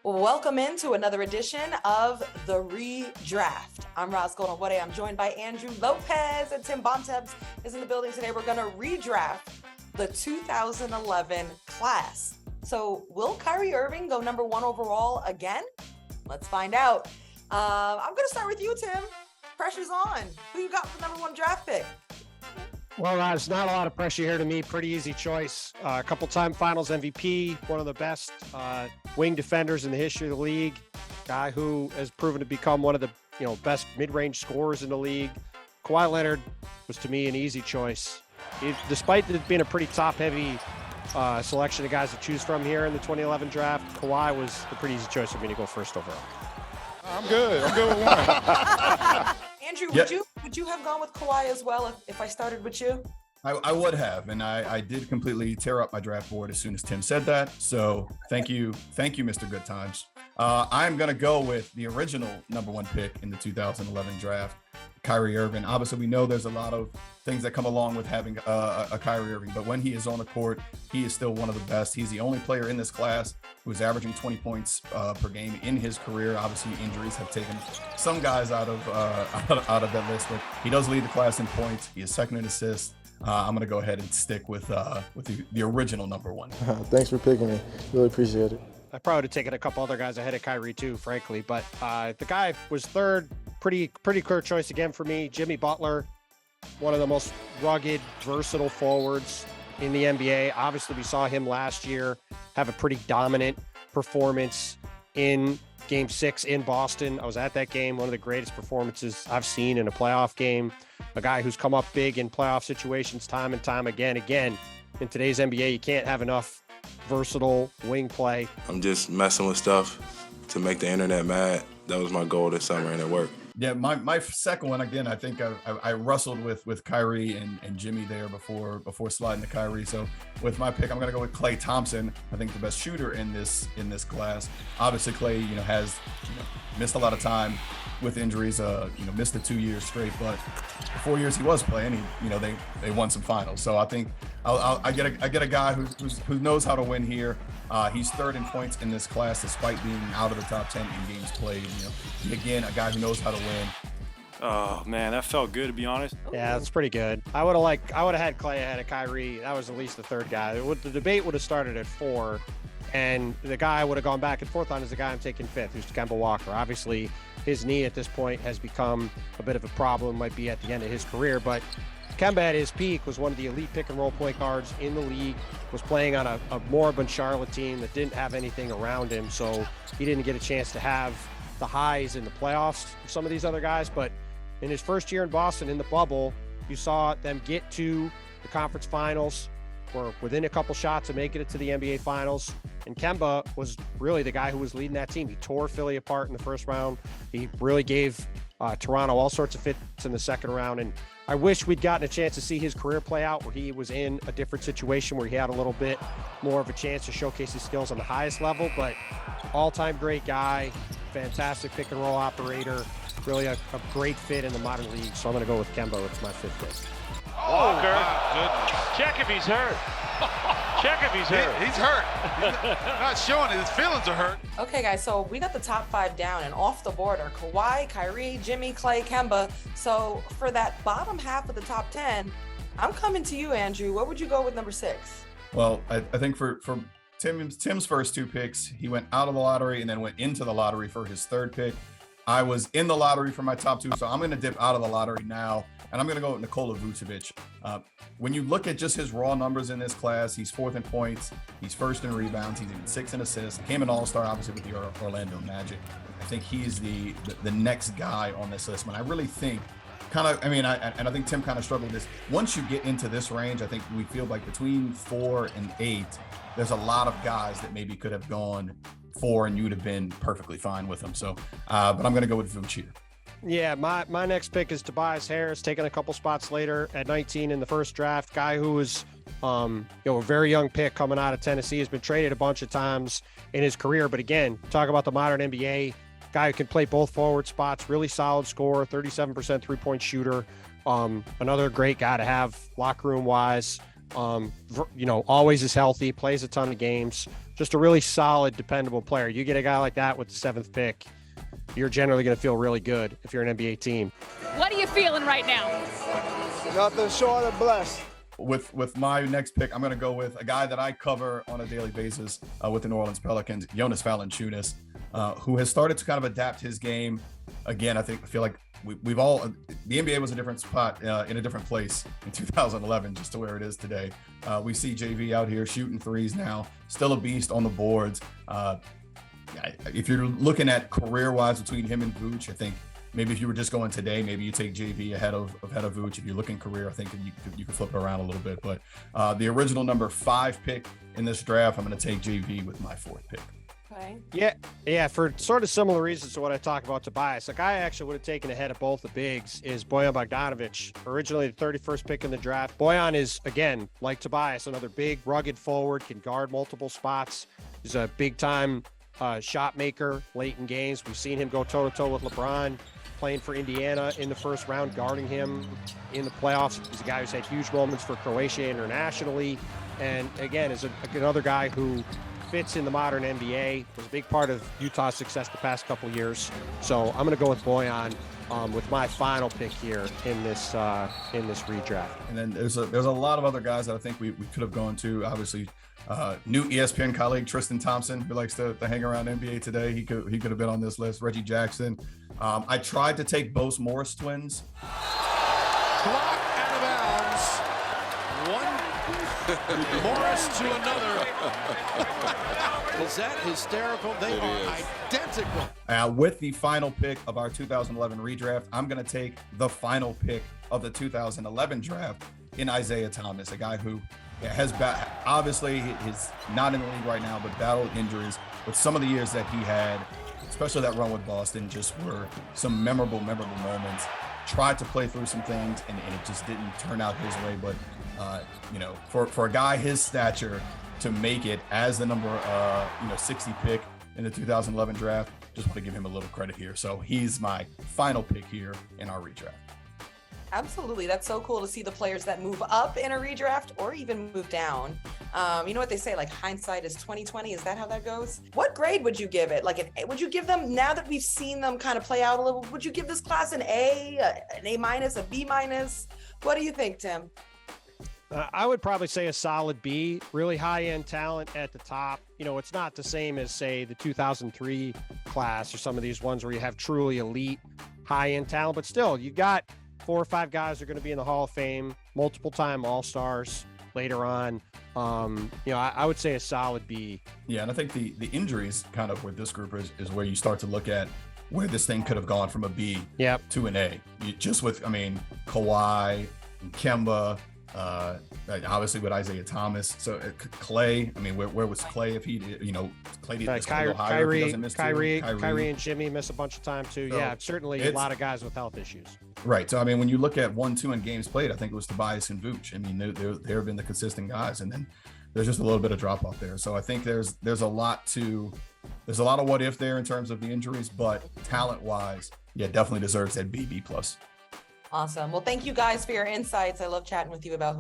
Welcome into another edition of the Redraft. I'm Ros Gold-Onwude. I'm joined by Andrew Lopez, and Tim Bontemps is in the building today. We're going to redraft the 2011 class. So will Kyrie Irving go number one overall again? Let's find out. I'm going to start with you, Tim. Pressure's on. Who you got for number one draft pick? Well, there's not a lot of pressure here to me. Pretty easy choice. A couple-time Finals MVP, one of the best wing defenders in the history of the league. Guy who has proven to become one of the best mid-range scorers in the league. Kawhi Leonard was to me an easy choice. Despite it being a pretty top-heavy selection of guys to choose from here in the 2011 draft, Kawhi was a pretty easy choice for me to go first overall. I'm good with one. Andrew, would you have gone with Kawhi as well if I started with you? I would have, and I did completely tear up my draft board as soon as Tim said that. So thank you, Mr. Good Times. I'm going to go with the original number one pick in the 2011 draft, Kyrie Irving. Obviously, we know there's a lot of things that come along with having a Kyrie Irving, but when he is on the court, he is still one of the best. He's the only player in this class who's averaging 20 points per game in his career. Obviously, injuries have taken some guys out of that list, but he does lead the class in points. He is second in assists. I'm going to go ahead and stick with the original number one. Thanks for picking me. Really appreciate it. I probably would have taken a couple other guys ahead of Kyrie too, frankly, but the guy was third. Pretty clear choice again for me. Jimmy Butler, one of the most rugged, versatile forwards in the NBA. Obviously, we saw him last year have a pretty dominant performance in Game 6 in Boston. I was at that game, one of the greatest performances I've seen in a playoff game. A guy who's come up big in playoff situations time and time again. Again, in today's NBA, you can't have enough versatile wing play. I'm just messing with stuff to make the internet mad. That was my goal this summer, and it worked. Yeah, my second one, again, I think I wrestled with Kyrie and Jimmy there before sliding to Kyrie. So with my pick, I'm going to go with Klay Thompson. I think the best shooter in this class. Obviously, Klay, has missed a lot of time with injuries. Missed the 2 years straight, but the 4 years he was playing, they won some finals. So I think I get a guy who knows how to win here. He's third in points in this class, despite being out of the top 10 in games played. Again, a guy who knows how to win. Oh man, that felt good to be honest. Yeah, that's pretty good. I would have had Klay ahead of Kyrie. That was at least the third guy. The debate would have started at 4, and the guy I would have gone back and forth on is the guy I'm taking 5th, who's Kemba Walker. Obviously, his knee at this point has become a bit of a problem. Might be at the end of his career, but Kemba at his peak was one of the elite pick and roll point guards in the league, was playing on a moribund Charlotte team that didn't have anything around him, so he didn't get a chance to have the highs in the playoffs of some of these other guys. But in his first year in Boston in the bubble, you saw them get to the conference finals, were within a couple shots of making it to the NBA finals. And Kemba was really the guy who was leading that team. He tore Philly apart in the first round. He really gave Toronto all sorts of fits in the second round. And I wish we'd gotten a chance to see his career play out where he was in a different situation where he had a little bit more of a chance to showcase his skills on the highest level. But all-time great guy, fantastic pick and roll operator, really a great fit in the modern league. So I'm going to go with Kemba with my 5th pick. Walker, check if he's hurt. Check if he's hurt. He's hurt. He's not showing it. His feelings are hurt. Okay, guys, so we got the top 5 down, and off the board are Kawhi, Kyrie, Jimmy, Klay, Kemba. So for that bottom half of the top 10, I'm coming to you, Andrew. What would you go with number 6? Well, I think for Tim's first 2 picks, he went out of the lottery and then went into the lottery for his 3rd pick. I was in the lottery for my top 2, so I'm going to dip out of the lottery now, and I'm going to go with Nikola Vucevic. When you look at just his raw numbers in this class, he's 4th in points, he's 1st in rebounds, he's even 6th in assists, became an all-star, obviously, with the Orlando Magic. I think he's the next guy on this list, but I really think I think Tim kind of struggled with this. Once you get into this range, I think we feel like between 4 and 8, there's a lot of guys that maybe could have gone 4 and you'd have been perfectly fine with them. So, but I'm going to go with Vucevic. Yeah, my next pick is Tobias Harris, taking a couple spots later at 19 in the first draft. Guy who was, a very young pick coming out of Tennessee, has been traded a bunch of times in his career. But again, talk about the modern NBA, guy who can play both forward spots, really solid scorer, 37% three-point shooter. Another great guy to have locker room wise. Always is healthy, plays a ton of games, just a really solid, dependable player. You get a guy like that with the 7th pick, you're generally going to feel really good if you're an NBA team. What are you feeling right now? Nothing short of blessed. With my next pick, I'm going to go with a guy that I cover on a daily basis with the New Orleans Pelicans, Jonas Valanciunas, who has started to kind of adapt his game. Again, I feel like we've all, the NBA was a different spot in a different place in 2011 just to where it is today. We see JV out here shooting threes now, still a beast on the boards. If you're looking at career-wise between him and Vooch, I think maybe if you were just going today, maybe you take JV ahead of Vooch. If you're looking career, I think you could flip it around a little bit. But the original number 5 pick in this draft, I'm going to take JV with my 4th pick. Okay. Yeah, for sort of similar reasons to what I talk about Tobias. Like, I actually would have taken ahead of both the bigs is Bojan Bogdanovic, originally the 31st pick in the draft. Bojan is, again, like Tobias, another big, rugged forward, can guard multiple spots. He's a big-time shot maker late in games. We've seen him go toe-to-toe with LeBron, playing for Indiana in the first round, guarding him in the playoffs. He's a guy who's had huge moments for Croatia internationally. And, again, is another guy who fits in the modern NBA, was a big part of Utah's success the past couple years. So I'm going to go with Bojan with my final pick here in this redraft. And then there's a lot of other guys that I think we could have gone to. Obviously, new ESPN colleague Tristan Thompson, who likes to hang around NBA today. He could have been on this list. Reggie Jackson. I tried to take Bose Morris twins. Clock out of bounds. One Morris to another. Is that hysterical? They are identical. With the final pick of our 2011 redraft, I'm going to take the final pick of the 2011 draft in Isaiah Thomas, a guy who has obviously he's not in the league right now, but battled injuries. But some of the years that he had, especially that run with Boston, just were some memorable moments. Tried to play through some things, and it just didn't turn out his way. But for a guy his stature to make it as the number 60 pick in the 2011 draft, just want to give him a little credit here. So he's my final pick here in our redraft. Absolutely. That's so cool to see the players that move up in a redraft or even move down. You know what they say, like hindsight is 20/20. Is that how that goes? What grade would you give it? Like, would you give them, now that we've seen them kind of play out a little, would you give this class an A, an A-, a B-? What do you think, Tim? I would probably say a solid B, really high-end talent at the top. It's not the same as, say, the 2003 class or some of these ones where you have truly elite high-end talent, but still, you got 4 or 5 guys are going to be in the Hall of Fame, multiple-time All-Stars later on. I would say a solid B. Yeah, and I think the injuries kind of with this group is where you start to look at where this thing could have gone from a B to an A. Just with, Kawhi, Kemba, obviously with Isaiah Thomas. So Clay, where was Clay if he, Clay didn't go higher if he doesn't miss Kyrie and Jimmy miss a bunch of time too. So certainly a lot of guys with health issues. Right. So, when you look at 1-2 in games played, I think it was Tobias and Vooch. They have been the consistent guys, and then there's just a little bit of drop off there. So I think there's a lot of what if there in terms of the injuries, but talent wise, definitely deserves that B+. Awesome. Well, thank you guys for your insights. I love chatting with you about